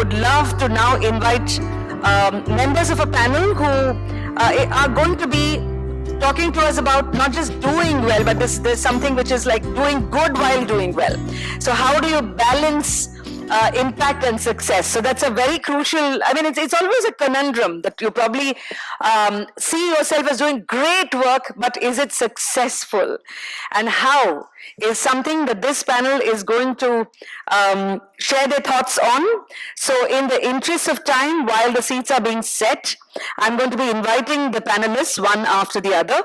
would love to now invite members of a panel who are going to be talking to us about not just doing well, but there's something which is like doing good while doing well. So how do you balance impact and success? So that's a very crucial, I mean, it's always a conundrum that you probably see yourself as doing great work, but is it successful? And how is something that this panel is going to share their thoughts on. So in the interest of time, while the seats are being set, I'm going to be inviting the panelists one after the other.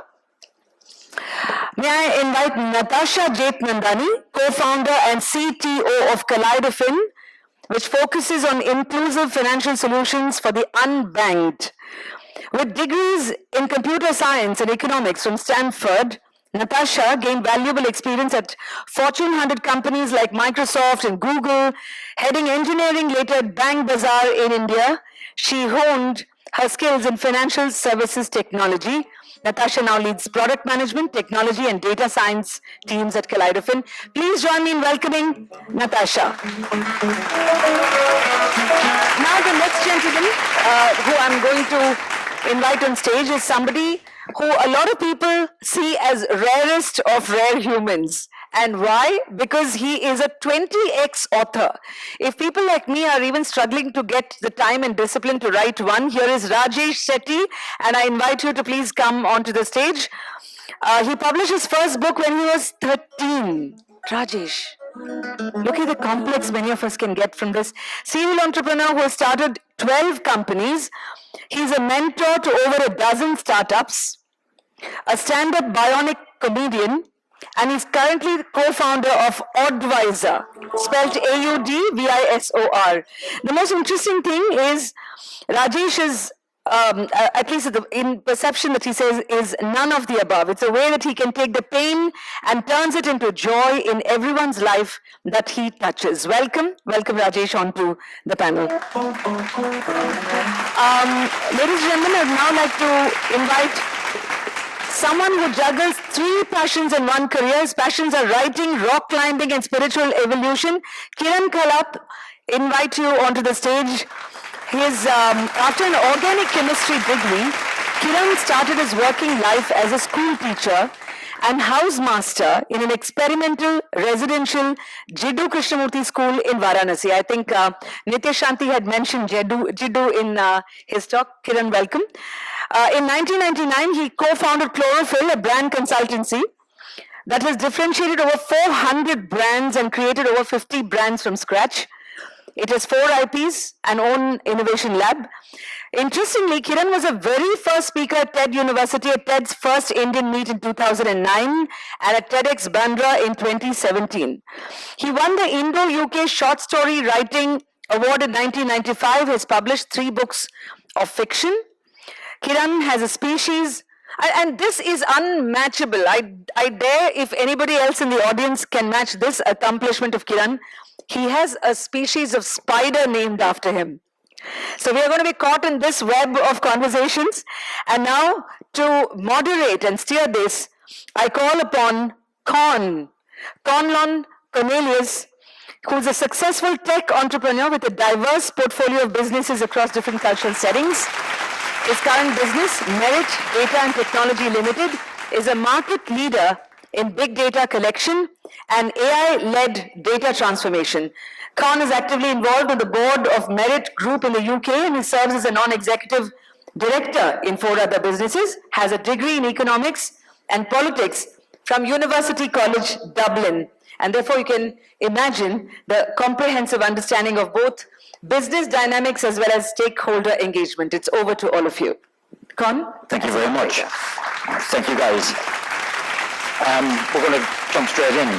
May I invite Natasha Jethnandani, co-founder and CTO of Kaleidofin, which focuses on inclusive financial solutions for the unbanked. With degrees in computer science and economics from Stanford, Natasha gained valuable experience at Fortune 100 companies like Microsoft and Google, heading engineering later at Bank Bazaar in India. She honed her skills in financial services technology. Natasha now leads product management, technology, and data science teams at Kaleidofin. Please join me in welcoming Natasha. Now the next gentleman who I'm going to invite on stage is somebody who a lot of people see as rarest of rare humans. And why? Because he is a 20x author. If people like me are even struggling to get the time and discipline to write one, here is Rajesh Setty, and I invite you to please come onto the stage. He published his first book when he was 13. Rajesh, look at the complex many of us can get from this. Serial entrepreneur who has started 12 companies. He's a mentor to over a dozen startups, a stand-up bionic comedian, and he's currently co-founder of Oddvisor, spelled A-U-D-V-I-S-O-R. The most interesting thing is Rajesh is, at least in perception that he says, is none of the above. It's a way that he can take the pain and turns it into joy in everyone's life that he touches. Welcome Rajesh onto the panel. Ladies and gentlemen, I'd now like to invite someone who juggles 3 passions in one career. His passions are writing, rock climbing, and spiritual evolution. Kiran Khalap, invite you onto the stage. After an organic chemistry degree, Kiran started his working life as a school teacher and housemaster in an experimental residential Jiddu Krishnamurti school in Varanasi. I think Nitya Shanti had mentioned Jiddu in his talk. Kiran, welcome. In 1999, he co-founded Chlorophyll, a brand consultancy that has differentiated over 400 brands and created over 50 brands from scratch. It has 4 IPs and own innovation lab. Interestingly, Kiran was a very first speaker at TED University at TED's first Indian meet in 2009 and at TEDx Bandra in 2017. He won the Indo-UK Short Story Writing Award in 1995. He has published 3 books of fiction. Kiran has a species, and this is unmatchable. I dare, if anybody else in the audience can match this accomplishment of Kiran, he has a species of spider named after him. So we are going to be caught in this web of conversations. And now to moderate and steer this, I call upon Conlon Cornelius, who's a successful tech entrepreneur with a diverse portfolio of businesses across different cultural settings. His current business, Merit Data and Technology Limited, is a market leader in big data collection and AI-led data transformation. Con is actively involved on the board of Merit Group in the UK, and he serves as a non-executive director in 4 other businesses, has a degree in economics and politics from University College Dublin. And therefore you can imagine the comprehensive understanding of both business dynamics as well as stakeholder engagement. It's over to all of you. Con? Thank you very much. Thank you, guys. We're going to jump straight in.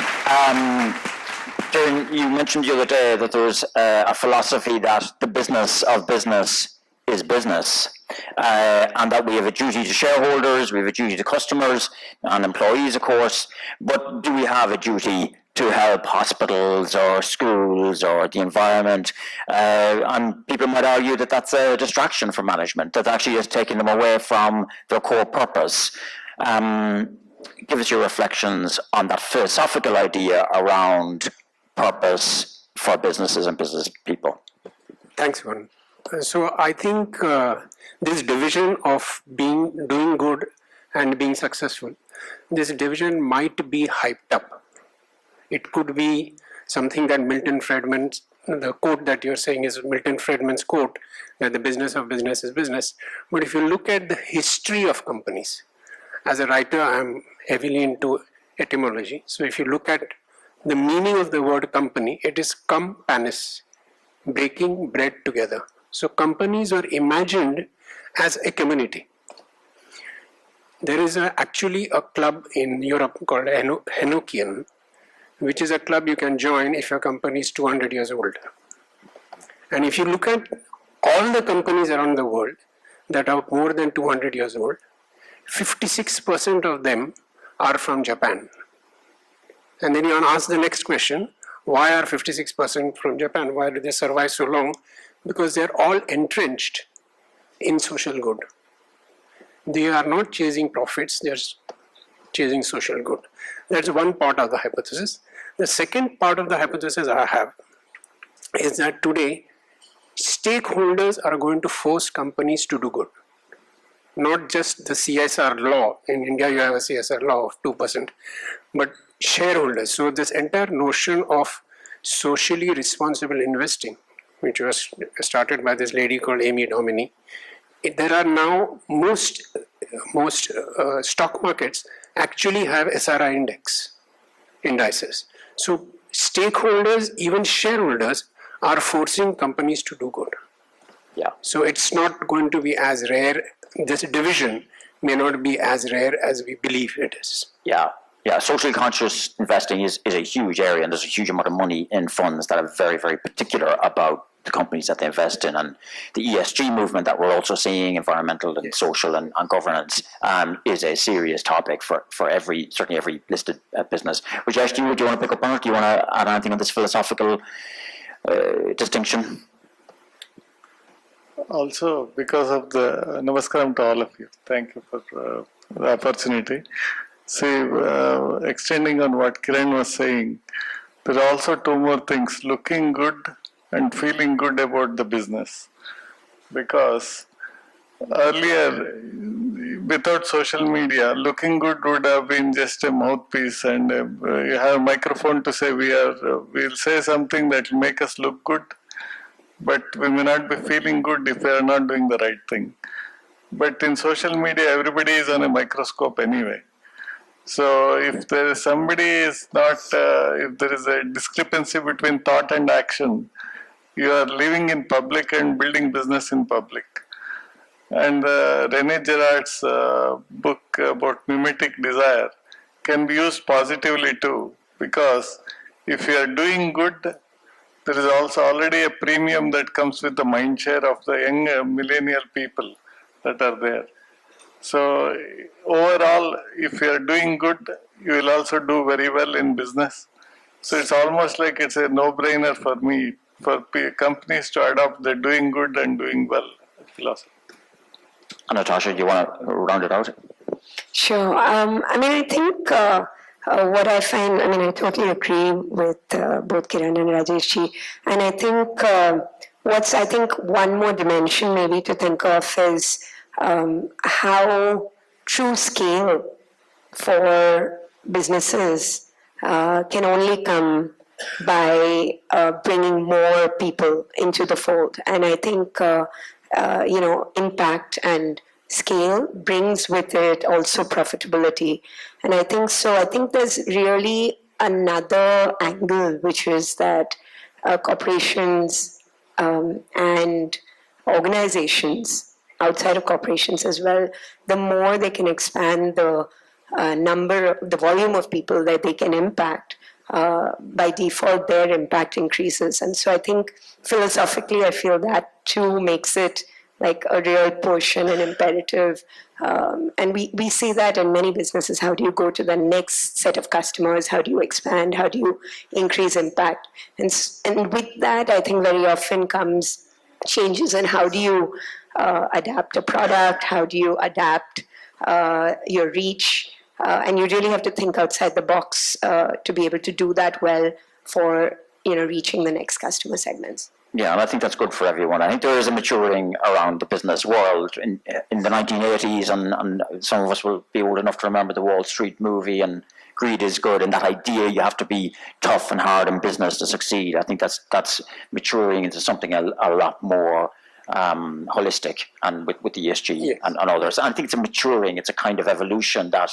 Kiran, you mentioned the other day that there was a philosophy that the business of business is business, and that we have a duty to shareholders, we have a duty to customers and employees, of course, but do we have a duty to help hospitals or schools or the environment? And people might argue that that's a distraction for management, that actually is taking them away from their core purpose. Give us your reflections on that philosophical idea around purpose for businesses and business people. Thanks, Varun. So I think this division of doing good and being successful, this division might be hyped up. It could be something that Milton Friedman's, the quote that you're saying is Milton Friedman's quote, that the business of business is business. But if you look at the history of companies, as a writer, I'm heavily into etymology. So if you look at the meaning of the word company, it is cum panis, baking bread together. So companies were imagined as a community. There is actually a club in Europe called Henokian, which is a club you can join if your company is 200 years old. And if you look at all the companies around the world that are more than 200 years old, 56% of them are from Japan. And then you want to ask the next question, why are 56% from Japan? Why do they survive so long? Because they're all entrenched in social good. They are not chasing profits, they're chasing social good. That's one part of the hypothesis. The second part of the hypothesis I have is that today stakeholders are going to force companies to do good. Not just the CSR law. In India, you have a CSR law of 2%, but shareholders. So this entire notion of socially responsible investing, which was started by this lady called Amy Domini, there are now most stock markets actually have SRI indices. So stakeholders, even shareholders, are forcing companies to do good. Yeah. So it's not going to be as rare. This division may not be as rare as we believe it is. Yeah. Yeah, socially conscious investing is a huge area, and there's a huge amount of money in funds that are very, very particular about the companies that they invest in. And the ESG movement that we're also seeing, environmental and social and governance, is a serious topic for certainly every listed business. Rajesh, do you want to pick up on it? Do you want to add anything on this philosophical distinction? Also, because of the namaskaram to all of you. Thank you for the opportunity. See, extending on what Kiran was saying, there are also two more things, looking good and feeling good about the business. Because earlier, without social media, looking good would have been just a mouthpiece, and you have a microphone to say we'll say something that will make us look good, but we may not be feeling good if we are not doing the right thing. But in social media, everybody is on a microscope anyway. So if there is if there is a discrepancy between thought and action, you are living in public and building business in public. And René Girard's book about mimetic desire can be used positively too, because if you are doing good, there is also already a premium that comes with the mind share of the young millennial people that are there. So overall, if you are doing good, you will also do very well in business. So it's almost like it's a no-brainer for me, for companies to adopt the doing good and doing well philosophy. Natasha, do you want to round it out? Sure. I think what I find, I totally agree with both Kiran and Rajesh. And I think one more dimension maybe to think of is how true scale for businesses can only come by bringing more people into the fold. And I think, impact and scale brings with it also profitability. And I think there's really another angle, which is that corporations and organizations outside of corporations as well, the more they can expand the volume of people that they can impact, by default their impact increases. And so I think philosophically I feel that too makes it like a real push and an imperative. And we see that in many businesses. How do you go to the next set of customers? How do you expand? How do you increase impact? And with that, I think very often comes changes in how do you adapt a product? How do you adapt your reach? And you really have to think outside the box to be able to do that well for reaching the next customer segments. Yeah, and I think that's good for everyone. I think there is a maturing around the business world. In the 1980s, and some of us will be old enough to remember the Wall Street movie, and greed is good, and that idea you have to be tough and hard in business to succeed. I think that's maturing into something a lot more holistic, and with the ESG Yes. and others. And I think it's a maturing, it's a kind of evolution that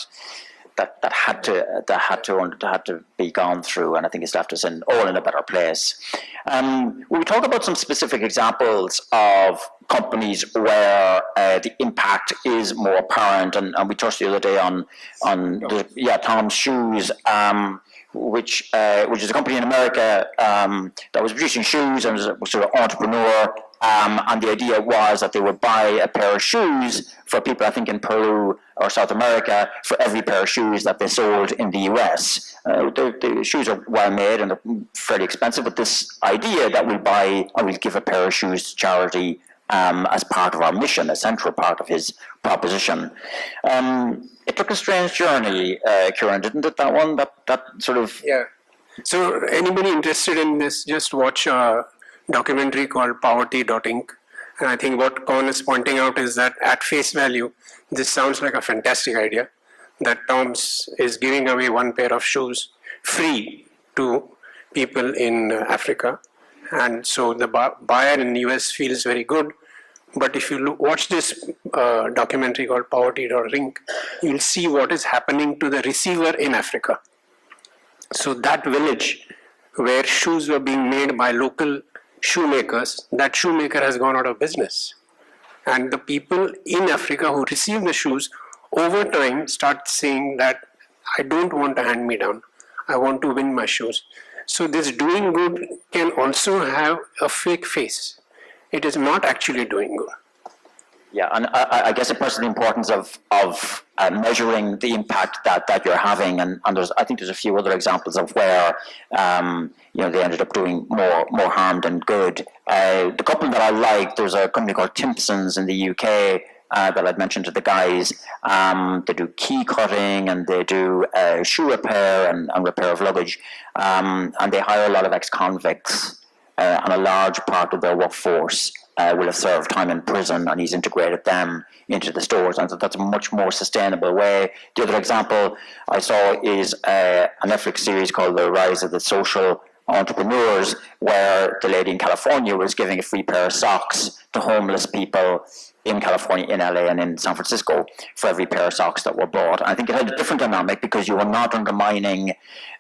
had to be gone through, and I think it's left us all in a better place. We talk about some specific examples of companies where the impact is more apparent, and we touched the other day on Tom's Shoes, which is a company in America that was producing shoes and was a sort of entrepreneur. And the idea was that they would buy a pair of shoes for people, I think, in Peru or South America, for every pair of shoes that they sold in the US. The shoes are well made and they're fairly expensive, but this idea that we'll give a pair of shoes to charity as part of our mission, a central part of his proposition. It took a strange journey, Kiran, didn't it, that one? That sort of... Yeah. So anybody interested in this, just watch a documentary called Poverty.Inc. And I think what Con is pointing out is that at face value, this sounds like a fantastic idea, that Tom's is giving away one pair of shoes free to people in Africa. And so the buyer in the US feels very good. But if you watch this documentary called Poverty.Inc., you'll see what is happening to the receiver in Africa. So that village where shoes were being made by local shoemakers, that shoemaker has gone out of business. And the people in Africa who receive the shoes over time start saying that I don't want a hand-me-down, I want to win my shoes. So this doing good can also have a fake face. It is not actually doing good. Yeah, and I guess it presses the importance of measuring the impact that you're having, and I think there's a few other examples of where they ended up doing more harm than good. The couple that I like, there's a company called Timpsons in the UK that I'd mentioned to the guys. They do key cutting and they do shoe repair and repair of luggage, and they hire a lot of ex-convicts, and a large part of their workforce will have served time in prison, and he's integrated them into the stores, and so that's a much more sustainable way. The other example I saw is a Netflix series called The Rise of the Social Entrepreneurs, where the lady in California was giving a free pair of socks to homeless people in California, in LA, and in San Francisco for every pair of socks that were bought. And I think it had a different dynamic because you were not undermining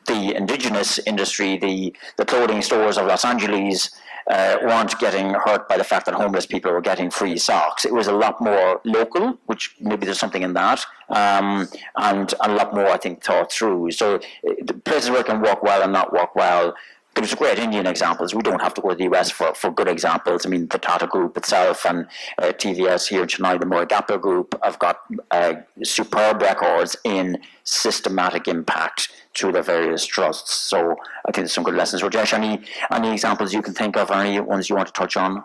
the indigenous industry. The clothing stores of Los Angeles weren't getting hurt by the fact that homeless people were getting free socks. It was a lot more local, which maybe there's something in that, and a lot more, I think, thought through. So the places where it can work well and not work well. There's great Indian examples. We don't have to go to the US for good examples. I mean, the Tata Group itself and TVS here in Chennai, the Morigappa Group, have got superb records in systematic impact through their various trusts. So I think there's some good lessons. Rajesh, any examples you can think of, or any ones you want to touch on?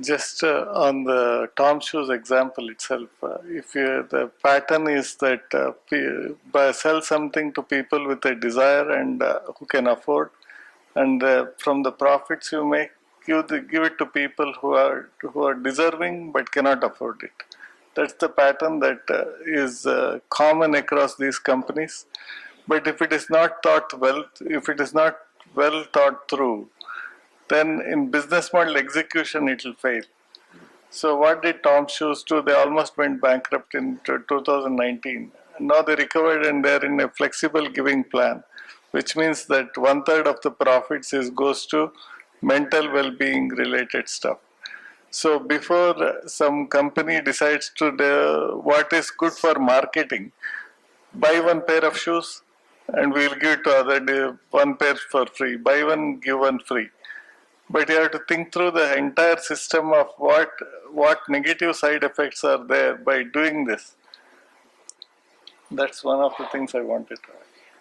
Just on the Tom Shoes example itself, the pattern is that sell something to people with a desire and who can afford, and from the profits you make, give it to people who are deserving but cannot afford it. That's the pattern that is common across these companies. But if it is not thought well, if it is not well thought through, then in business model execution it will fail. So what did Tom Shoes do? They almost went bankrupt in 2019. Now they recovered and they're in a flexible giving plan, which means that 1/3 of the profits goes to mental well-being related stuff. So before some company decides to do what is good for marketing, buy one pair of shoes and we'll give it to other day, one pair for free. Buy one, give one free. But you have to think through the entire system of what negative side effects are there by doing this. That's one of the things I wanted to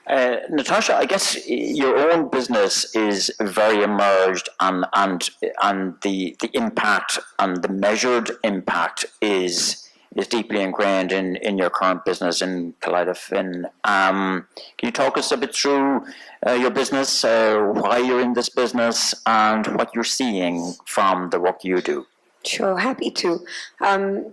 add. Natasha, I guess your own business is very emerged, and the impact and the measured impact is is deeply ingrained in your current business in Kaleidofin. Can you talk us a bit through your business, why you're in this business, and what you're seeing from the work you do? Sure, happy to.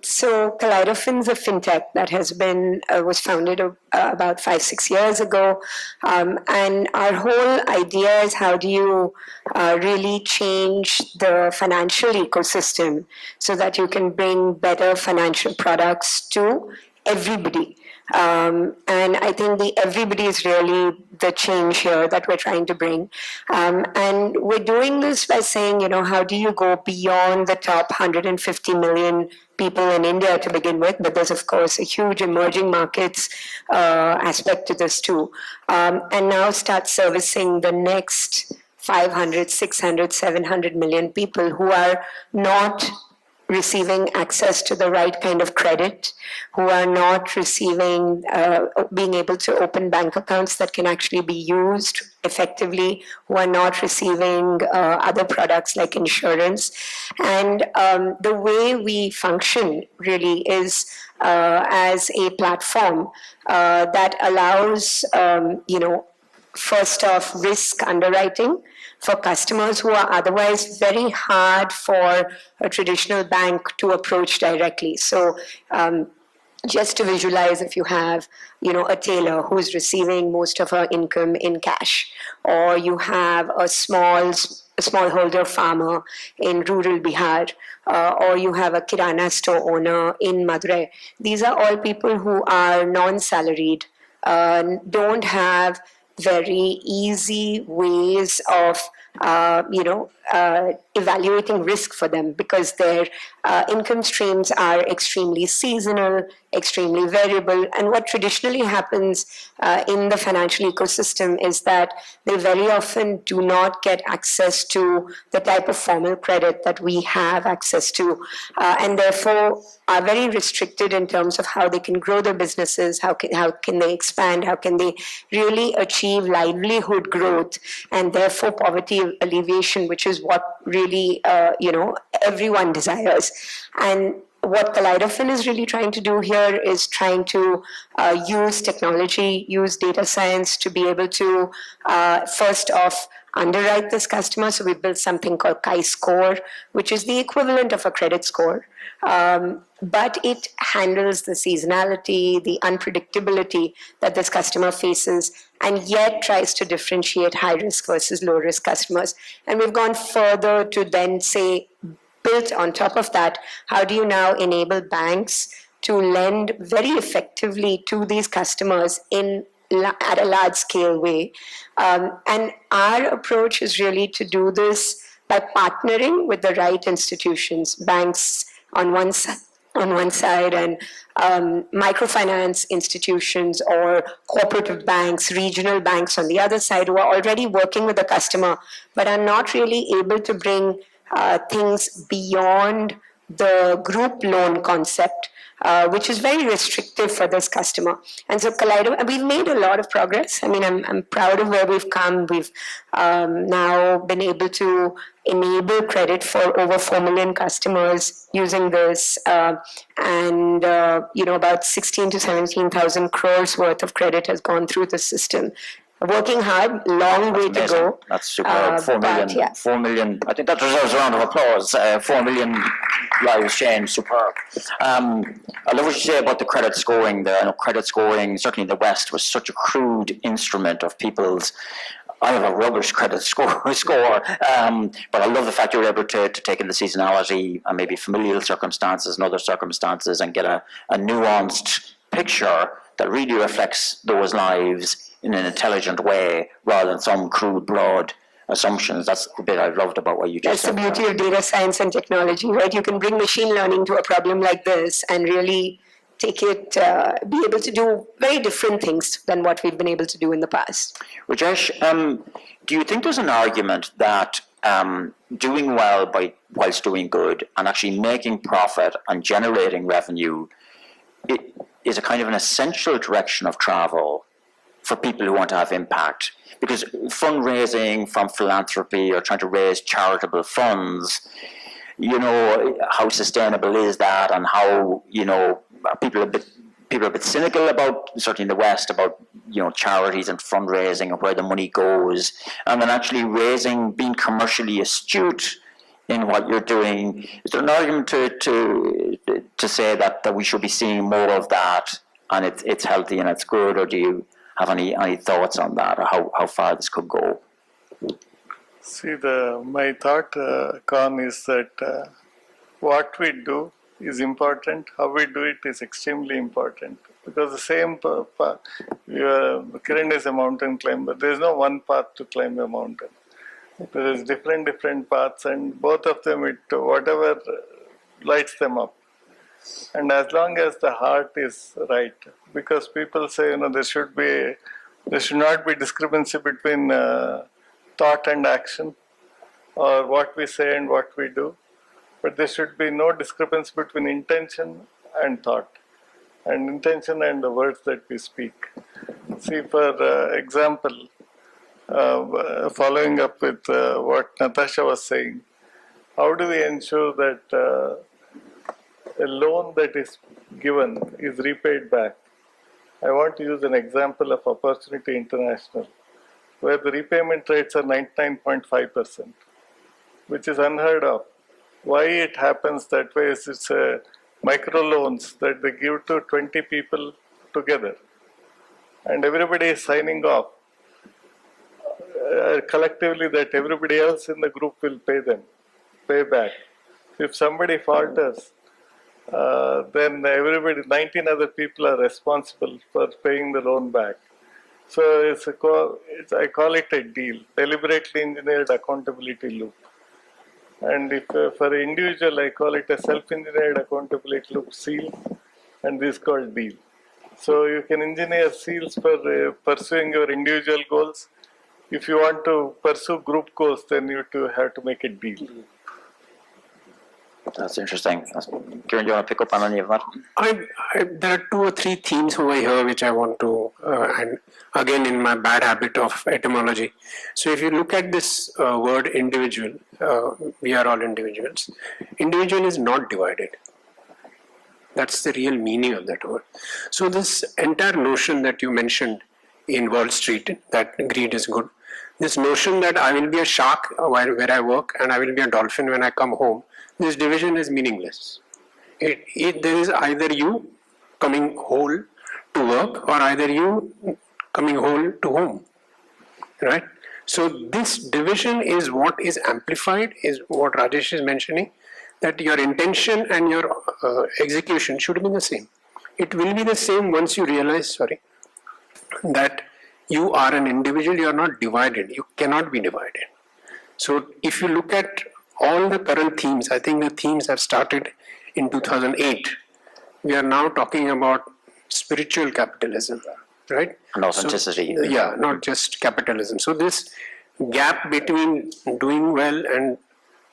So Kaleidofin's a fintech that has been was founded about 5-6 years ago, and our whole idea is how do you really change the financial ecosystem so that you can bring better financial products to everybody. And I think the everybody is really the change here that we're trying to bring. And we're doing this by saying, how do you go beyond the top 150 million people in India to begin with, but there's of course a huge emerging markets aspect to this too. And now start servicing the next 500, 600, 700 million people who are not receiving access to the right kind of credit, who are not receiving, being able to open bank accounts that can actually be used effectively, who are not receiving other products like insurance. And the way we function really is as a platform that allows, first off, risk underwriting for customers who are otherwise very hard for a traditional bank to approach directly. So just to visualize, if you have, a tailor who's receiving most of her income in cash, or you have a smallholder farmer in rural Bihar, or you have a kirana store owner in Madurai. These are all people who are non-salaried, don't have very easy ways of evaluating risk for them because their income streams are extremely seasonal, extremely variable. And what traditionally happens in the financial ecosystem is that they very often do not get access to the type of formal credit that we have access to, and therefore are very restricted in terms of how they can grow their businesses, how can they expand, how can they really achieve livelihood growth, and therefore poverty alleviation, which is what really everyone desires. And what Kaleidofin is really trying to do here is trying to use technology, use data science to be able to first off underwrite this customer. So we built something called Chi-Score, which is the equivalent of a credit score. But it handles the seasonality, the unpredictability that this customer faces, and yet tries to differentiate high-risk versus low-risk customers. And we've gone further to then say, built on top of that, how do you now enable banks to lend very effectively to these customers at a large-scale way? And our approach is really to do this by partnering with the right institutions, banks on one side, and microfinance institutions or cooperative banks, regional banks on the other side, who are already working with the customer, but are not really able to bring things beyond the group loan concept, which is very restrictive for this customer. And so we've made a lot of progress. I mean, I'm proud of where we've come. We've now been able to enable credit for over 4 million customers using this, and about 16 to 17,000 crores worth of credit has gone through the system. Working hard, long way to go. That's superb. 4 million. Yeah. 4 million. I think that deserves a round of applause. 4 million lives changed. Superb. I love what you say about the credit scoring. I know credit scoring, certainly in the West, was such a crude instrument of people's. I have a rubbish credit score, but I love the fact you were able to take in the seasonality and maybe familial circumstances and other circumstances and get a nuanced picture that really reflects those lives in an intelligent way rather than some crude, broad assumptions. That's the bit I've loved about what you just said. That's the beauty of data science and technology, right? You can bring machine learning to a problem like this and really take it, be able to do very different things than what we've been able to do in the past. Rajesh, do you think there's an argument that doing well whilst doing good and actually making profit and generating revenue is a kind of an essential direction of travel for people who want to have impact? Because fundraising from philanthropy or trying to raise charitable funds, how sustainable is that, and how, people are a bit cynical about, certainly in the West, about charities and fundraising and where the money goes, and then actually being commercially astute in what you're doing. Is there an argument to say that we should be seeing more of that, and it's healthy and it's good, or do you have any thoughts on that, or how far this could go? See, my thought, Con, is that what we do is important. How we do it is extremely important. Because the same, Kiran is a mountain climber. There is no one path to climb a mountain. There is different paths, and both of them, whatever lights them up. And as long as the heart is right, because people say, there should not be discrepancy between thought and action, or what we say and what we do. But there should be no discrepancy between intention and thought, and intention and the words that we speak. See, for example, following up with what Natasha was saying, how do we ensure that a loan that is given is repaid back? I want to use an example of Opportunity International, where the repayment rates are 99.5%, which is unheard of. Why it happens that way is it's micro loans that they give to 20 people together, and everybody is signing off collectively that everybody else in the group will pay back. If somebody falters, then 19 other people are responsible for paying the loan back. So I call it a deal, deliberately engineered accountability loop. And if for an individual, I call it a self-engineered accountability loop, seal, and this is called deal. So you can engineer seals for pursuing your individual goals. If you want to pursue group goals, then you have to make a deal. That's interesting. Kiran, do you want to pick up on any of that? There are 2 or 3 themes over here which I want to, and again in my bad habit of etymology. So if you look at this word individual, we are all individuals. Individual is not divided. That's the real meaning of that word. So this entire notion that you mentioned in Wall Street, that greed is good, this notion that I will be a shark where I work and I will be a dolphin when I come home, this division is meaningless. There is either you coming whole to work or either you coming whole to home, right? So this division is what is amplified, is what Rajesh is mentioning, that your intention and your execution should be the same. It will be the same once you realize, that you are an individual, you are not divided, you cannot be divided. So if you look at all the current themes, I think the themes have started in 2008. We are now talking about spiritual capitalism, right? And authenticity. So, not just capitalism. So this gap between doing well and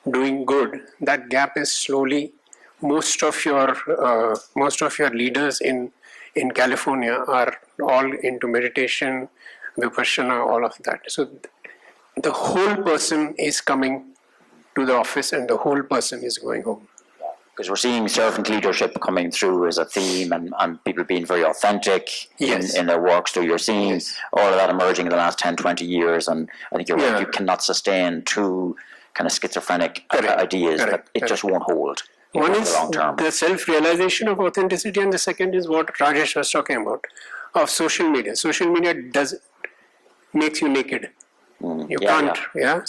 doing good, that gap is slowly, most of your leaders in California are all into meditation, vipassana, all of that. So the whole person is coming to the office and the whole person is going home. Because we're seeing servant leadership coming through as a theme, and people being very authentic in their work. So you're seeing all of that emerging in the last 10, 20 years, and I think you're right, you cannot sustain 2 kind of schizophrenic ideas. That it just won't hold. One is the self-realization of authenticity, and the second is what Rajesh was talking about, of social media. Social media makes you naked. You can't,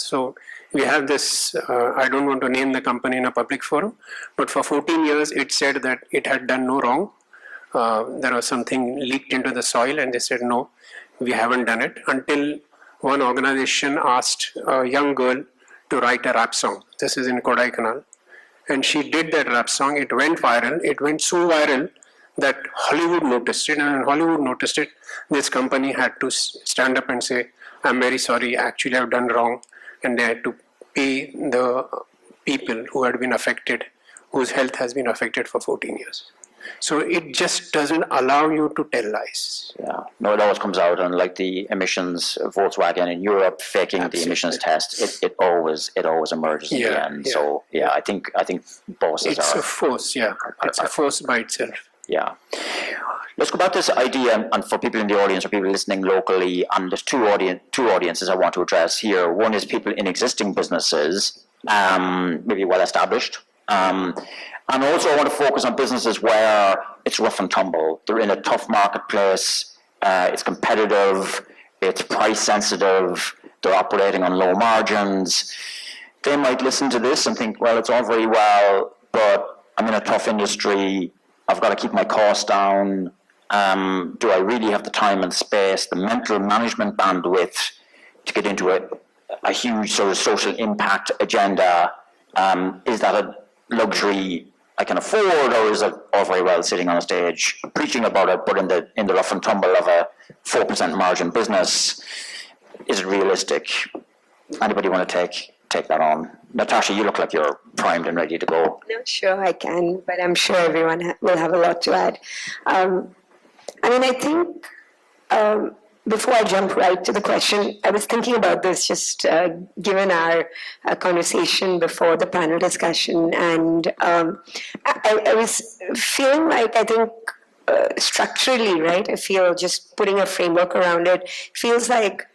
So we have this, I don't want to name the company in a public forum, but for 14 years it said that it had done no wrong. There was something leaked into the soil and they said, no, we haven't done it, until one organization asked a young girl to write a rap song. This is in Kodaikanal. And she did that rap song. It went viral. It went so viral that Hollywood noticed it. And when Hollywood noticed it, this company had to stand up and say, I'm very sorry, actually I've done wrong. And they had to pay the people who had been affected, whose health has been affected for 14 years. So it just doesn't allow you to tell lies. Yeah, no, it always comes out, and like the emissions, Volkswagen in Europe faking the emissions test, it always emerges in the end. So I think bosses it's a force. It's a force by itself. Yeah. Let's go back to this idea, and for people in the audience or people listening locally, and there's two audiences I want to address here. One is people in existing businesses, maybe well established, and also I want to focus on businesses where it's rough and tumble. They're in a tough marketplace, it's competitive, it's price sensitive, they're operating on low margins. They might listen to this and think, well, it's all very well, but I'm in a tough industry, I've got to keep my costs down. Do I really have the time and space, the mental management bandwidth to get into a huge sort of social impact agenda? Is that a luxury I can afford, or is it all very well sitting on a stage preaching about it, but in the rough and tumble of a 4% margin business, is it realistic? Anybody want to take that on? Natasha, you look like you're primed and ready to go. No, sure I can, but I'm sure everyone will have a lot to add. I think before I jump right to the question, I was thinking about this just given our conversation before the panel discussion, and I was feeling like, I think structurally, right, I feel just putting a framework around it, feels like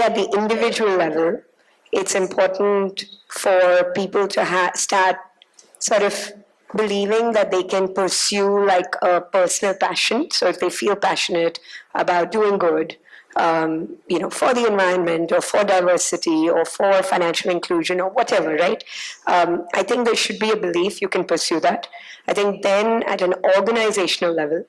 at the individual level, it's important for people to start sort of believing that they can pursue like a personal passion. So if they feel passionate about doing good, for the environment or for diversity or for financial inclusion or whatever, right? I think there should be a belief you can pursue that. I think then at an organizational level,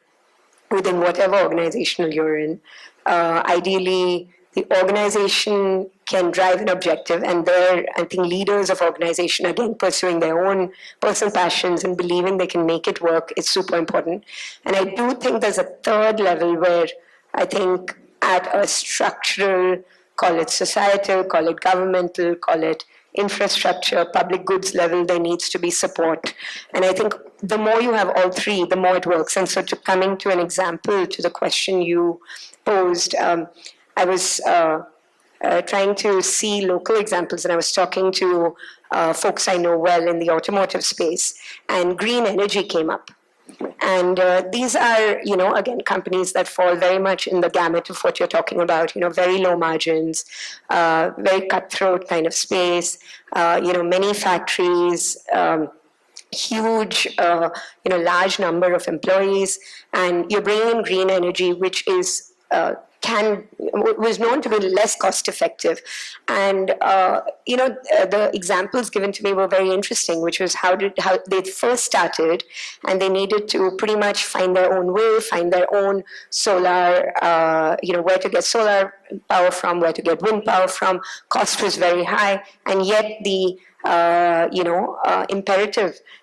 within whatever organizational you're in, ideally the organization can drive an objective, and there, I think leaders of organization, again, pursuing their own personal passions and believing they can make it work is super important. And I do think there's a third level where I think at a structural, call it societal, call it governmental, call it infrastructure, public goods level, there needs to be support. And I think the more you have all three, the more it works. And so coming to an example to the question you posed, I was trying to see local examples, and I was talking to folks I know well in the automotive space, and green energy came up. And these are, again, companies that fall very much in the gamut of what you're talking about, very low margins, very cutthroat kind of space, many factories, huge, large number of employees, and you're bringing in green energy, which is was known to be less cost effective. And, the examples given to me were very interesting, which was how they first started, and they needed to pretty much find their own way, find their own solar, where to get solar power from, where to get wind power from. Cost was very high, and yet the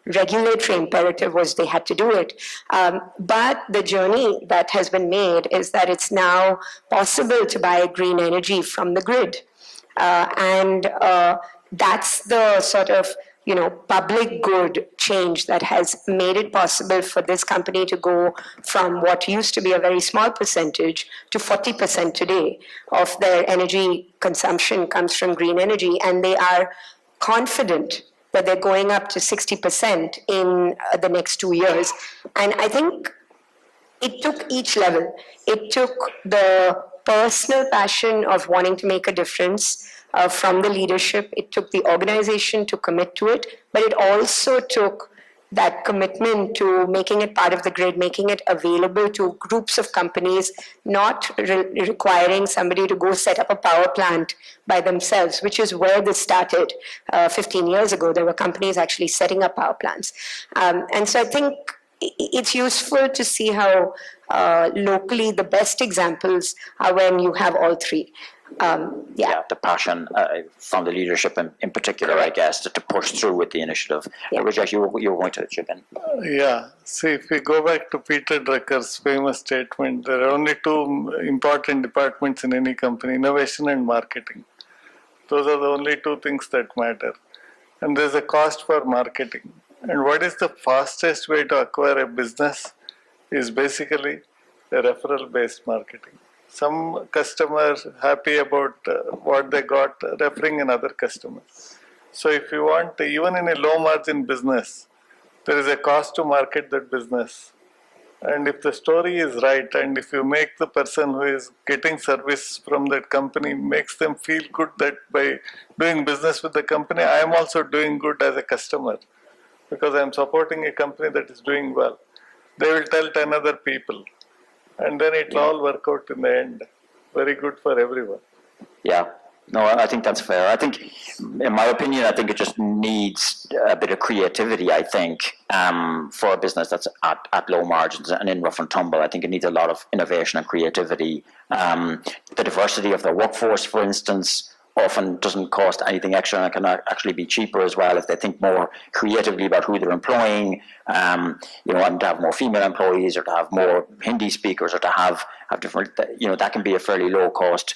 regulatory imperative was they had to do it. But the journey that has been made is that it's now possible to buy green energy from the grid. And that's the sort of, public good change that has made it possible for this company to go from what used to be a very small percentage to 40% today of their energy consumption comes from green energy. And they are confident that they're going up to 60% in the next 2 years. And I think it took each level. It took the personal passion of wanting to make a difference from the leadership. It took the organization to commit to it, but it also took that commitment to making it part of the grid, making it available to groups of companies, not requiring somebody to go set up a power plant by themselves, which is where this started 15 years ago. There were companies actually setting up power plants. And so I think it's useful to see how locally the best examples are when you have all three. The passion from the leadership in particular, I guess, to push through with the initiative. Rajesh, you were going to chip in. See, if we go back to Peter Drucker's famous statement, there are only two important departments in any company, innovation and marketing. Those are the only two things that matter. And there's a cost for marketing. And what is the fastest way to acquire a business is basically a referral-based marketing. Some customers happy about what they got, referring another customer. So if you want, even in a low margin business, there is a cost to market that business. And if the story is right, and if you make the person who is getting service from that company, makes them feel good that by doing business with the company, I am also doing good as a customer because I am supporting a company that is doing well. They will tell 10 other people, and then it will all work out in the end. Very good for everyone. Yeah. No, I think that's fair. I think, in my opinion, I think it just needs a bit of creativity, I think, for a business that's at low margins and in rough and tumble. I think it needs a lot of innovation and creativity. The diversity of the workforce, for instance, often doesn't cost anything extra and can actually be cheaper as well if they think more creatively about who they're employing, and to have more female employees or to have more Hindi speakers or to have different, that can be a fairly low cost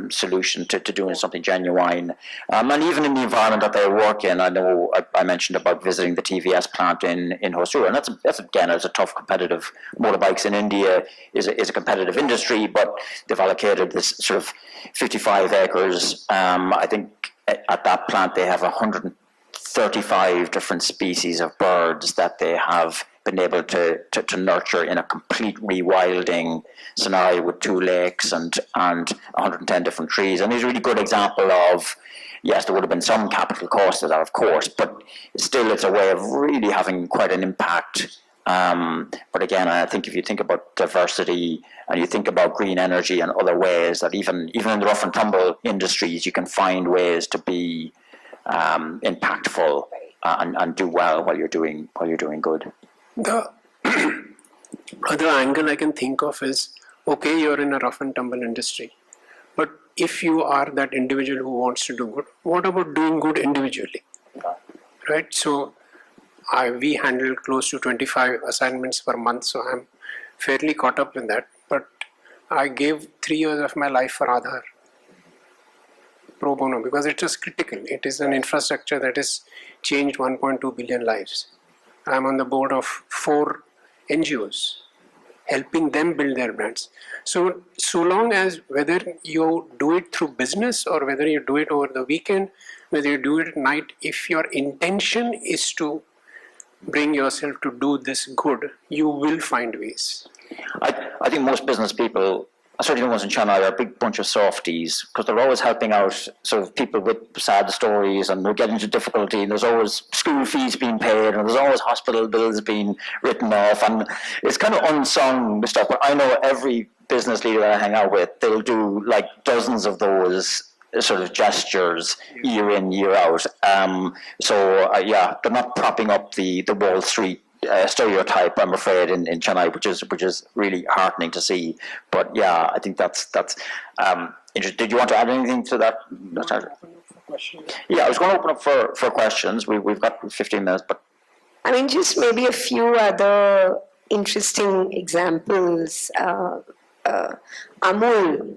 solution to doing something genuine. And even in the environment that they work in, I know I mentioned about visiting the TVS plant in Hosur, and that's again, it's a tough competitive, motorbikes in India is a competitive industry, but they've allocated this sort of 55 acres. I think at that plant they have 135 different species of birds that they have been able to nurture in a complete rewilding scenario with 2 lakes and 110 different trees. And it's a really good example of, yes, there would have been some capital cost to that, of course, but still it's a way of really having quite an impact. But again, I think if you think about diversity and you think about green energy and other ways that even in the rough and tumble industries, you can find ways to be impactful and do well while you're doing good. The other angle I can think of is, okay, you're in a rough and tumble industry, but if you are that individual who wants to do good, what about doing good individually? Right? So we handle close to 25 assignments per month, so I'm fairly caught up in that. But I gave 3 years of my life for Aadhaar pro bono because it is critical. It is an infrastructure that has changed 1.2 billion lives. I'm on the board of 4 NGOs, helping them build their brands. So long as whether you do it through business or whether you do it over the weekend, whether you do it at night, if your intention is to bring yourself to do this good, you will find ways. I think most business people, certainly the ones in Chennai, are a big bunch of softies because they're always helping out sort of people with sad stories and they're getting into difficulty, and there's always school fees being paid and there's always hospital bills being written off, and it's kind of unsung stuff. But I know every business leader that I hang out with, they'll do like dozens of those sort of gestures year in, year out. Yeah, they're not propping up the Wall Street stereotype, I'm afraid, in Chennai, which is really heartening to see. But yeah, I think that's interesting. Did you want to add anything to that, Natasha? Yeah, I was going to open up for questions. We've got 15 minutes, but I mean, just maybe a few other interesting examples. Amul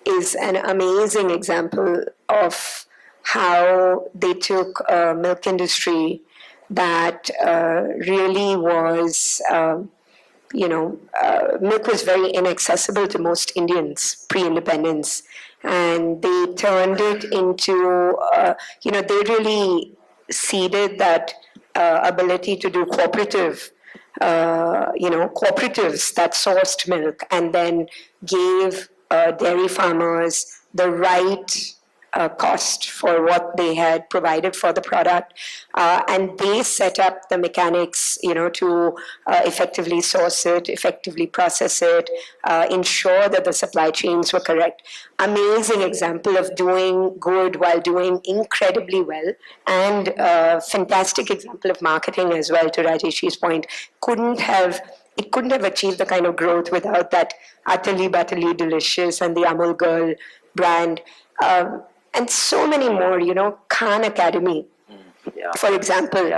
is an amazing example of how they took a milk industry that really was, milk was very inaccessible to most Indians pre-independence, and they turned it into, they really seeded that ability to do cooperatives that sourced milk and then gave dairy farmers the right cost for what they had provided for the product, and they set up the mechanics, to effectively source it, effectively process it, ensure that the supply chains were correct. Amazing example of doing good while doing incredibly well, and fantastic example of marketing as well. To Rajesh's point, it couldn't have achieved the kind of growth without that utterly butterly delicious and the Amul Girl brand. And so many more, Khan Academy, for example,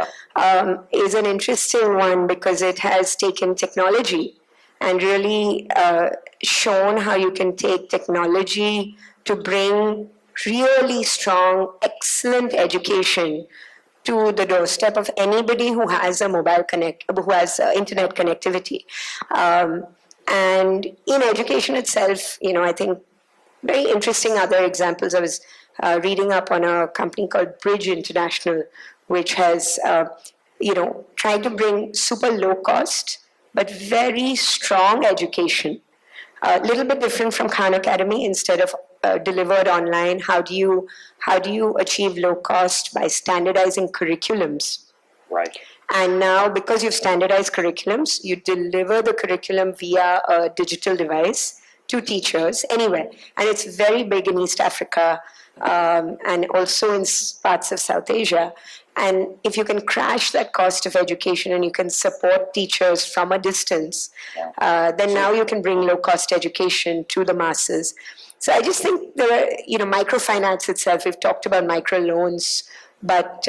is an interesting one because it has taken technology and really shown how you can take technology to bring really strong, excellent education to the doorstep of anybody who has a who has internet connectivity. And in education itself, I think very interesting other examples. I was reading up on a company called Bridge International, which has, tried to bring super low cost but very strong education. A little bit different from Khan Academy. Instead of delivered online, how do you achieve low cost? By standardizing curriculums. Right. And now, because you've standardized curriculums, you deliver the curriculum via a digital device to teachers anywhere. And it's very big in East Africa and also in parts of South Asia. And if you can crash that cost of education and you can support teachers from a distance, then now you can bring low-cost education to the masses. So I just think there are, microfinance itself, we've talked about microloans, but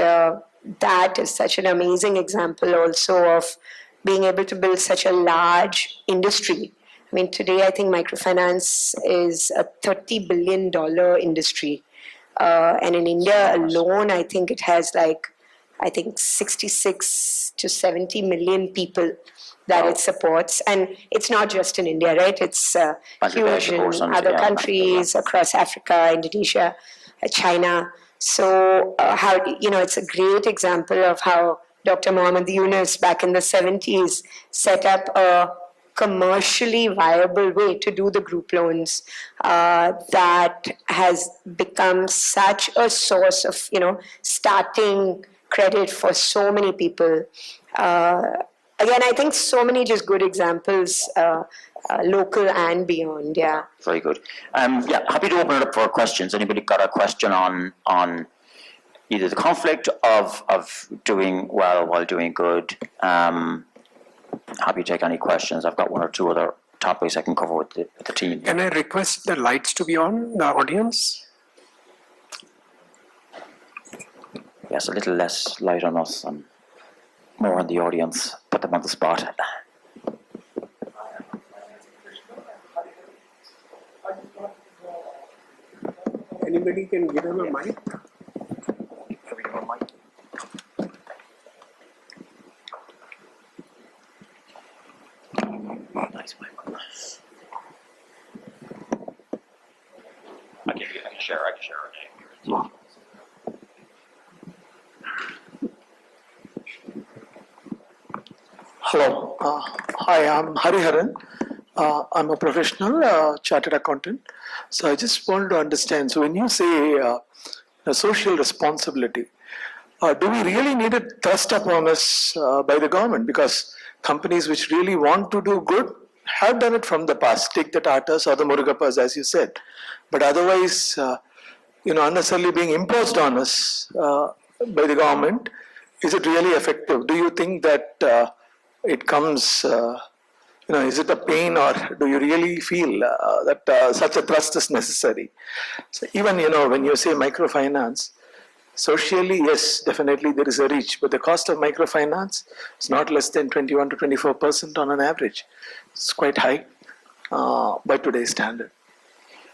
that is such an amazing example also of being able to build such a large industry. I mean, today I think microfinance is a $30 billion industry. And in India alone, I think it has 66 to 70 million people that it supports. And it's not just in India, right? It's huge in other countries across Africa, Indonesia, China. So it's a great example of how Dr. Muhammad Yunus back in the 70s set up a commercially viable way to do the group loans that has become such a source of, starting credit for so many people. Again, I think so many just good examples, local and beyond, yeah. Very good. Happy to open it up for questions. Anybody got a question on either the conflict of doing well while doing good? Happy to take any questions. I've got one or two other topics I can cover with the team. Can I request the lights to be on, the audience? Yes, a little less light on us and more on the audience. Put them on the spot. Anybody can give him a mic? Nice mic. I can share our name. Hello. Hi, I'm Hariharan. I'm a professional chartered accountant. So I just wanted to understand. So when you say social responsibility, do we really need it thrust upon us by the government? Because companies which really want to do good have done it from the past. Take the Tatas or the Murugapas, as you said. But otherwise, unnecessarily being imposed on us by the government, is it really effective? Do you think that it comes, is it a pain, or do you really feel that such a thrust is necessary? So even, when you say microfinance, socially, yes, definitely there is a reach, but the cost of microfinance is not less than 21 to 24% on an average. It's quite high by today's standard.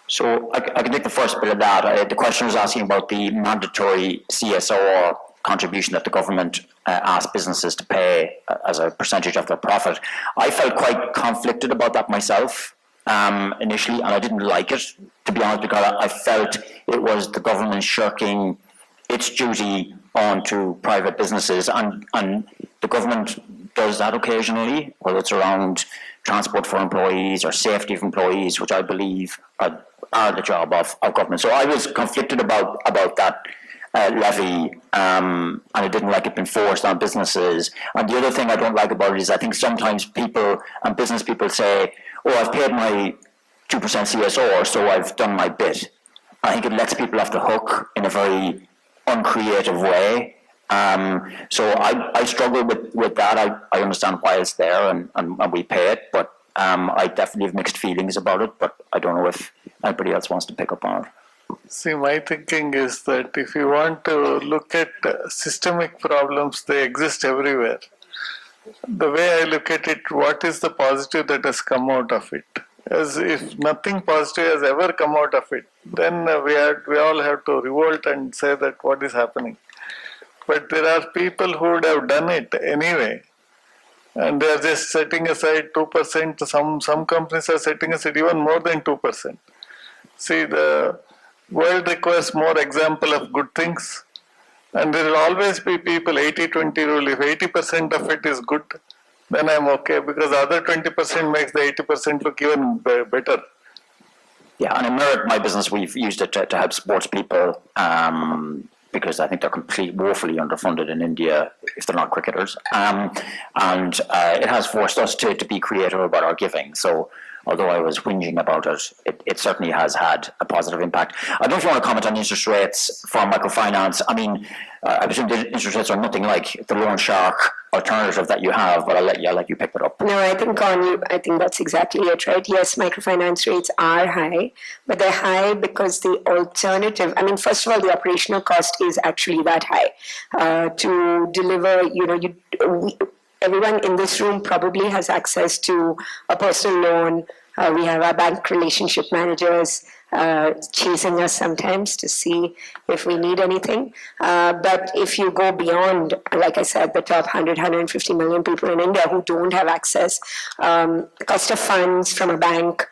So I can take the first bit of that. The question was asking about the mandatory CSO contribution that the government asked businesses to pay as a percentage of their profit. I felt quite conflicted about that myself initially, and I didn't like it, to be honest, because I felt it was the government shirking its duty onto private businesses, and the government does that occasionally, whether it's around transport for employees or safety of employees, which I believe are the job of government. So I was conflicted about that levy, and I didn't like it being forced on businesses. And the other thing I don't like about it is I think sometimes people and business people say, oh, I've paid my 2% CSO, so I've done my bit. I think it lets people off the hook in a very uncreative way. So I struggle with that. I understand why it's there and we pay it, but I definitely have mixed feelings about it, but I don't know if anybody else wants to pick up on it. See, my thinking is that if you want to look at systemic problems, they exist everywhere. The way I look at it, what is the positive that has come out of it? As if nothing positive has ever come out of it, then we all have to revolt and say that what is happening. But there are people who would have done it anyway, and they are just setting aside 2%. Some companies are setting aside even more than 2%. See, the world requires more example of good things, and there will always be people, 80-20 rule. If 80% of it is good, then I'm okay, because the other 20% makes the 80% look even better. Yeah, and in Merit, my business, we've used it to help sports people because I think they're woefully underfunded in India if they're not cricketers. And it has forced us to be creative about our giving. So although I was whinging about it, it certainly has had a positive impact. I don't know if you want to comment on interest rates for microfinance. I mean, I presume the interest rates are nothing like the loan shark alternative that you have, but I'll let you pick that up. No, I think I think that's exactly it, right? Yes, microfinance rates are high, but they're high because the alternative, I mean, first of all, the operational cost is actually that high. To deliver, everyone in this room probably has access to a personal loan. We have our bank relationship managers chasing us sometimes to see if we need anything. But if you go beyond, like I said, the top 150 million people in India who don't have access, cost of funds from a bank,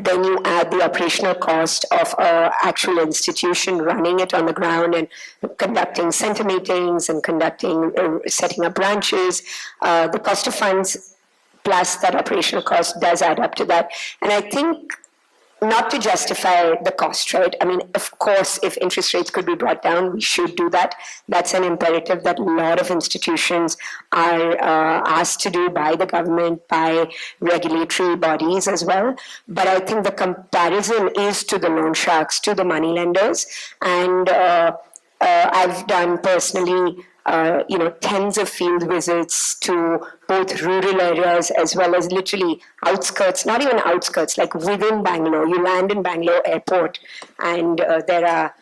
then you add the operational cost of an actual institution running it on the ground and conducting center meetings and setting up branches. The cost of funds plus that operational cost does add up to that. And I think not to justify the cost, right? I mean, of course, if interest rates could be brought down, we should do that. That's an imperative that a lot of institutions are asked to do by the government, by regulatory bodies as well. But I think the comparison is to the loan sharks, to the money lenders. And I've done personally tens of field visits to both rural areas as well as literally outskirts, not even outskirts, like within Bangalore. You land in Bangalore airport and there are,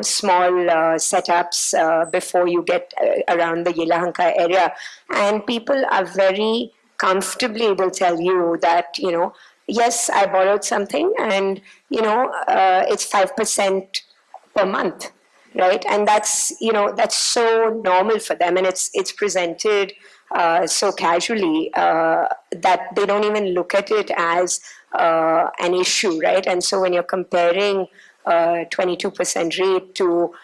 small setups before you get around the Yelahanka area. And people are very comfortably will tell you that, yes, I borrowed something and, it's 5% per month. Right, and that's so normal for them, and it's presented so casually that they don't even look at it as an issue, right? And so when you're comparing 22% rate to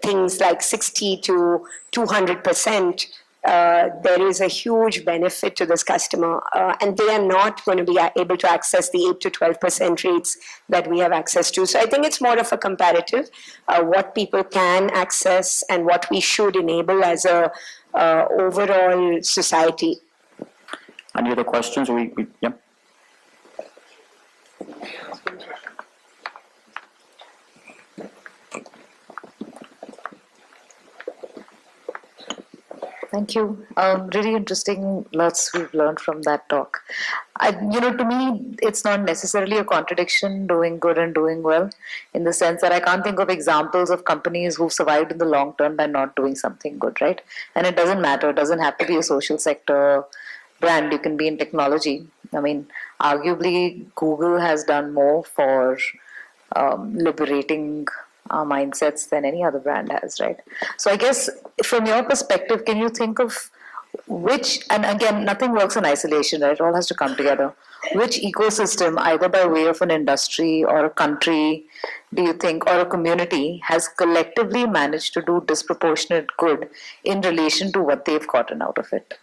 things like 60 to 200%. There is a huge benefit to this customer, and they are not going to be able to access the 8 to 12% rates that we have access to. So I think it's more of a comparative, what people can access and what we should enable as a overall society. Any other questions? Yeah. Thank you. Really interesting. Lots we've learned from that talk. To me, it's not necessarily a contradiction, doing good and doing well, in the sense that I can't think of examples of companies who've survived in the long term by not doing something good, right? And it doesn't matter. It doesn't have to be a social sector brand. You can be in technology. I mean, arguably, Google has done more for liberating our mindsets than any other brand has, right? So I guess from your perspective, can you think of which, and again, nothing works in isolation, right? It all has to come together. Which ecosystem, either by way of an industry or a country, do you think, or a community, has collectively managed to do disproportionate good in relation to what they've gotten out of it?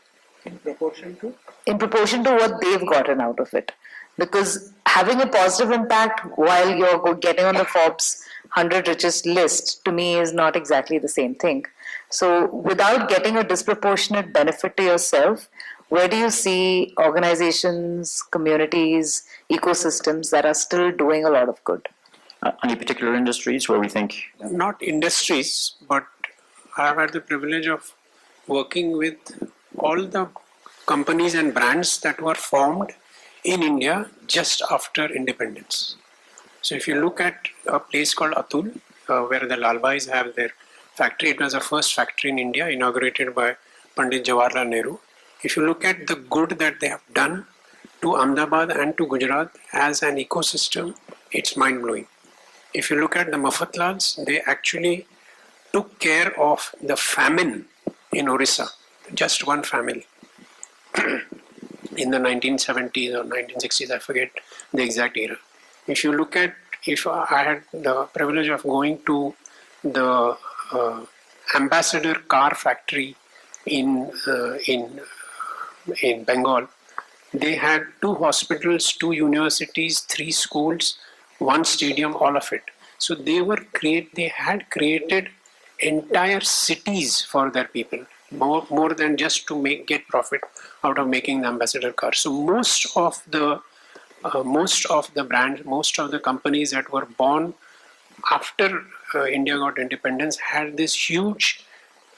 In proportion to? In proportion to what they've gotten out of it. Because having a positive impact while you're getting on the Forbes 100 richest list, to me, is not exactly the same thing. So without getting a disproportionate benefit to yourself, where do you see organizations, communities, ecosystems that are still doing a lot of good? Any particular industries where we think? Not industries, but I have had the privilege of working with all the companies and brands that were formed in India just after independence. So if you look at a place called Atul, where the Lalbais have their factory, it was the first factory in India inaugurated by Pandit Jawaharlal Nehru. If you look at the good that they have done to Ahmedabad and to Gujarat as an ecosystem, it's mind-blowing. If you look at the Mafatlals, they actually took care of the famine in Orissa, just one family. In the 1970s or 1960s, I forget the exact era. If you look at, if I had the privilege of going to the Ambassador car factory in in Bengal, they had 2 hospitals, 2 universities, 3 schools, 1 stadium, all of it. So they had created entire cities for their people, more than just to get profit out of making the ambassador car. So most of the brands, most of the companies that were born after India got independence had this huge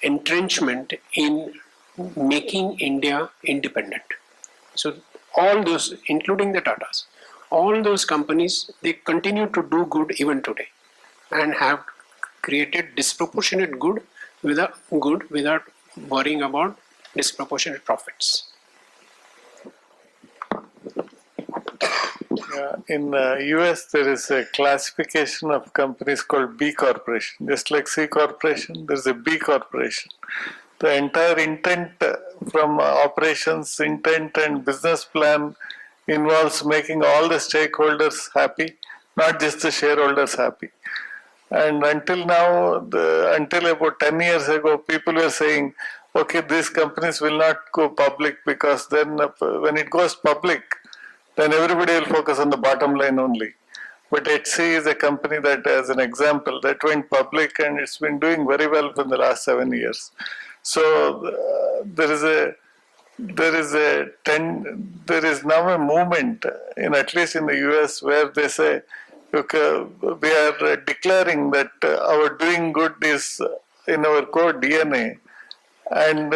entrenchment in making India independent. So all those, including the Tatas, all those companies, they continue to do good even today and have created disproportionate good without worrying about disproportionate profits. In US, there is a classification of companies called B Corporation. Just like C Corporation, there is a B Corporation. The entire intent from operations, intent and business plan involves making all the stakeholders happy, not just the shareholders happy. And until now, until about 10 years ago, people were saying, okay, these companies will not go public because then when it goes public, then everybody will focus on the bottom line only. But HC is a company that, as an example, that went public and it's been doing very well for the last 7 years. So there is now a movement, at least in the US, where they say, okay, we are declaring that our doing good is in our core DNA, and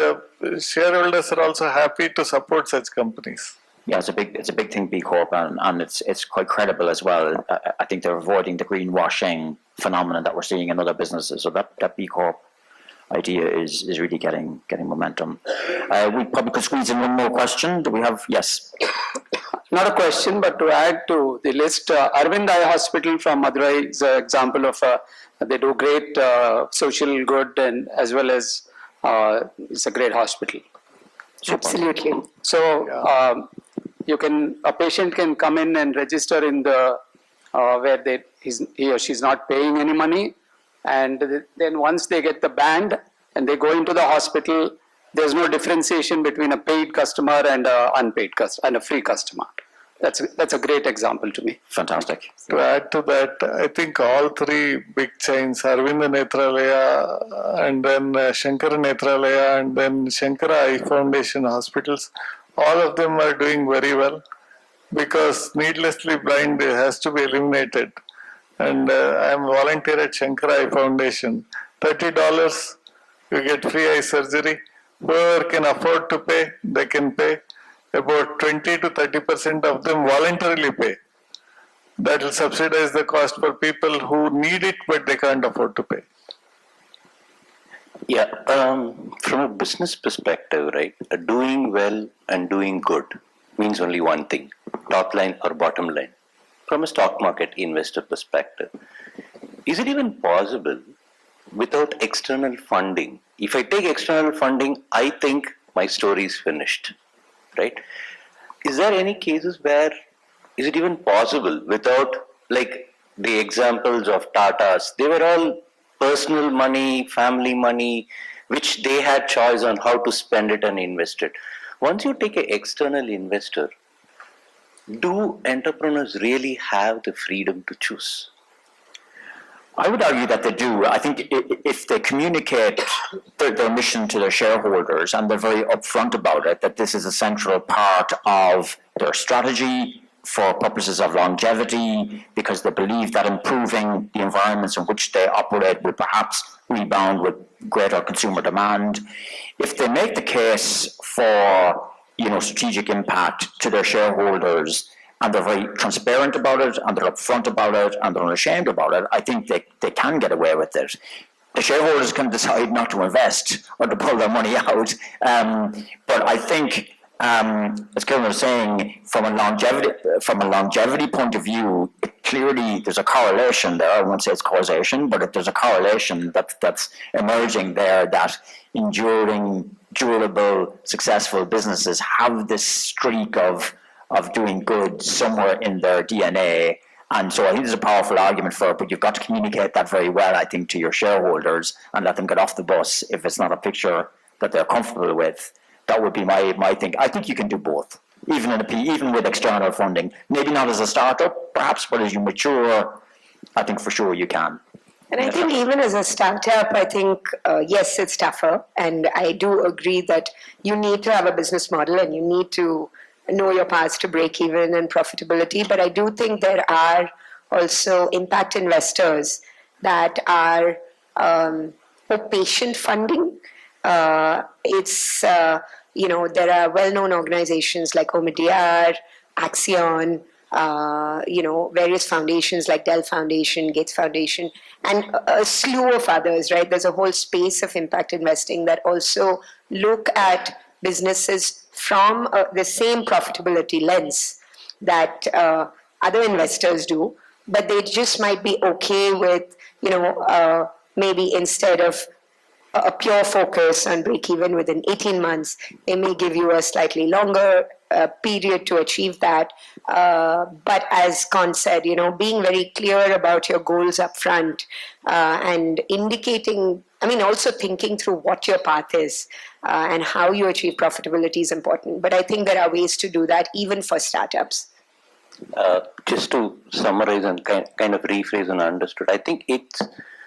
shareholders are also happy to support such companies. Yeah, it's a big thing, B Corp, and it's quite credible as well. I think they're avoiding the greenwashing phenomenon that we're seeing in other businesses. So that B Corp idea is really getting momentum. We probably could squeeze in one more question. Do we have? Yes. Not a question, but to add to the list, Arvind Eye Hospital from Madurai is an example of they do great social good, and as well as it's a great hospital. Absolutely. So a patient can come in and register in the where he or she's not paying any money, and then once they get the band and they go into the hospital, there's no differentiation between a paid customer and a unpaid customer and a free customer. That's a great example to me. Fantastic. To add to that, I think all 3 big chains, Arvind Netralaya, and then Shankara Netralaya, and then Shankara Eye Foundation hospitals, all of them are doing very well because needlessly blind has to be eliminated. And I am a volunteer at Shankara Eye Foundation. $30, you get free eye surgery. Whoever can afford to pay, they can pay. About 20 to 30% of them voluntarily pay. That will subsidize the cost for people who need it but they can't afford to pay. Yeah, from a business perspective, right, doing well and doing good means only one thing, top line or bottom line. From a stock market investor perspective, is it even possible without external funding? If I take external funding, I think my story is finished. Right? Is there any cases where is it even possible without, like the examples of Tatas, they were all personal money, family money, which they had choice on how to spend it and invest it. Once you take an external investor, do entrepreneurs really have the freedom to choose? I would argue that they do. I think if they communicate their mission to their shareholders and they're very upfront about it, that this is a central part of their strategy for purposes of longevity, because they believe that improving the environments in which they operate will perhaps rebound with greater consumer demand. If they make the case for, strategic impact to their shareholders, and they're very transparent about it, and they're upfront about it, and they're unashamed about it, I think they can get away with it. The shareholders can decide not to invest or to pull their money out. But I think, as Kiran was saying, from a longevity point of view, clearly there's a correlation there. I won't say it's causation, but there's a correlation that's emerging there, that enduring, durable, successful businesses have this streak of doing good somewhere in their DNA. And so I think there's a powerful argument for it, but you've got to communicate that very well, I think, to your shareholders and let them get off the bus if it's not a picture that they're comfortable with. That would be my thing. I think you can do both, even with external funding. Maybe not as a startup, perhaps, but as you mature, I think for sure you can. And I think even as a startup, I think, yes, it's tougher. And I do agree that you need to have a business model and you need to know your paths to break even and profitability. But I do think there are also impact investors that are for patient funding. There are well-known organizations like Omidyar, Axion, various foundations like Dell Foundation, Gates Foundation, and a slew of others, right? There's a whole space of impact investing that also look at businesses from the same profitability lens that other investors do, but they just might be okay with, maybe instead of a pure focus on break even within 18 months, they may give you a slightly longer period to achieve that. But as Con said, being very clear about your goals up front and indicating, also thinking through what your path is and how you achieve profitability is important. But I think there are ways to do that even for startups. Just to summarize and kind of rephrase and understood, I think it's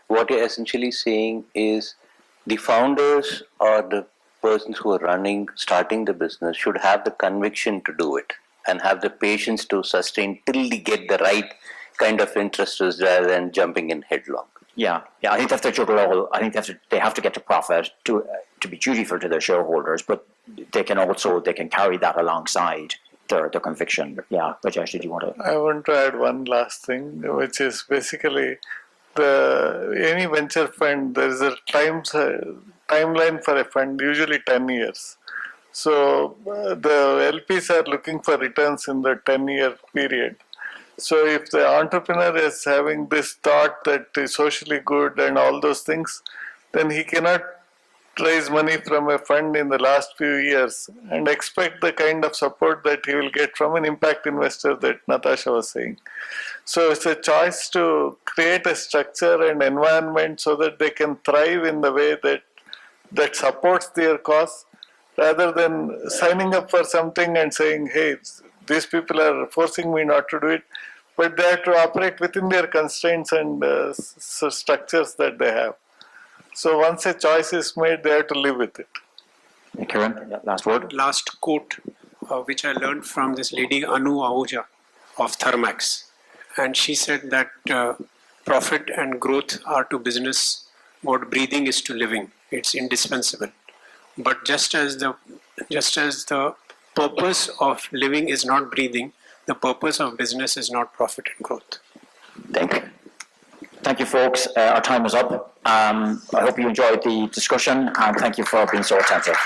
what you're essentially saying is the founders or the persons who are starting the business should have the conviction to do it and have the patience to sustain till they get the right kind of interest rather than jumping in headlong. Yeah. I think they have to juggle all. I think they have to get to profit to be dutiful to their shareholders, but they can carry that alongside their conviction. But yeah, Rajesh, did you want to? I want to add one last thing, which is basically any venture fund, there is a timeline for a fund, usually 10 years. So the LPs are looking for returns in the 10-year period. So if the entrepreneur is having this thought that is socially good and all those things, then he cannot raise money from a fund in the last few years and expect the kind of support that he will get from an impact investor that Natasha was saying. So it's a choice to create a structure and environment so that they can thrive in the way that supports their cause, rather than signing up for something and saying, hey, these people are forcing me not to do it, but they have to operate within their constraints and structures that they have. So once a choice is made, they have to live with it. Kiran, last word. Last quote, which I learned from this lady Anu Ahuja of Thermax. And she said that profit and growth are to business what breathing is to living. It's indispensable. But just as the purpose of living is not breathing, the purpose of business is not profit and growth. Thank you, folks. Our time is up. I hope you enjoyed the discussion, and thank you for being so attentive.